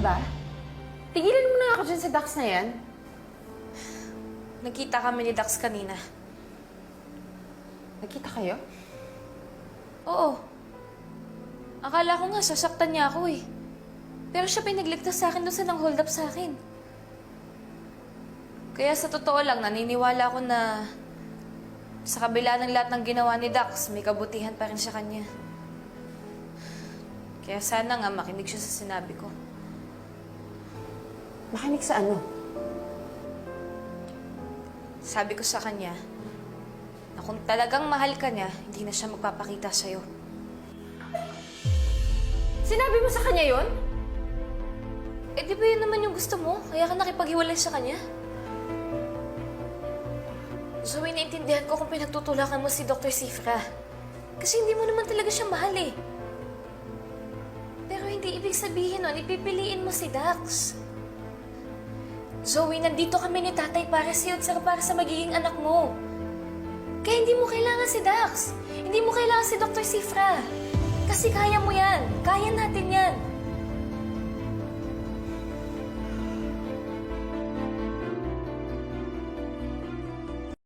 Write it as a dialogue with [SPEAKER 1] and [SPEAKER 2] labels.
[SPEAKER 1] ba? Tigilan mo na ako dyan sa Dax na yan.
[SPEAKER 2] Nagkita kami ni Dax kanina.
[SPEAKER 1] Nagkita kayo?
[SPEAKER 2] Oo. Akala ko nga sasaktan niya ako eh. Pero siya pinagligtas sa akin doon sa nang hold up sa akin. Kaya sa totoo lang, naniniwala ko na sa kabila ng lahat ng ginawa ni Dax, may kabutihan pa rin sa kanya. Kaya sana nga makinig siya sa sinabi ko.
[SPEAKER 1] Makinig sa ano?
[SPEAKER 2] Sabi ko sa kanya na kung talagang mahal ka niya, hindi na siya magpapakita sa'yo.
[SPEAKER 1] Sinabi mo sa kanya yon?
[SPEAKER 2] Eh di ba yun naman yung gusto mo? Kaya ka nakipaghiwalay sa kanya? Zoe, naintindihan ko kung pinagtutulakan mo si Dr. Sifra. Kasi hindi mo naman talaga siya mahal eh. Pero hindi ibig sabihin nun, ipipiliin mo si Dax. Zoe, nandito kami ni tatay para sa'yo at saka para sa magiging anak mo. Kaya hindi mo kailangan si Dax. Hindi mo kailangan si Dr. Sifra. Kasi kaya mo yan. Kaya natin yan.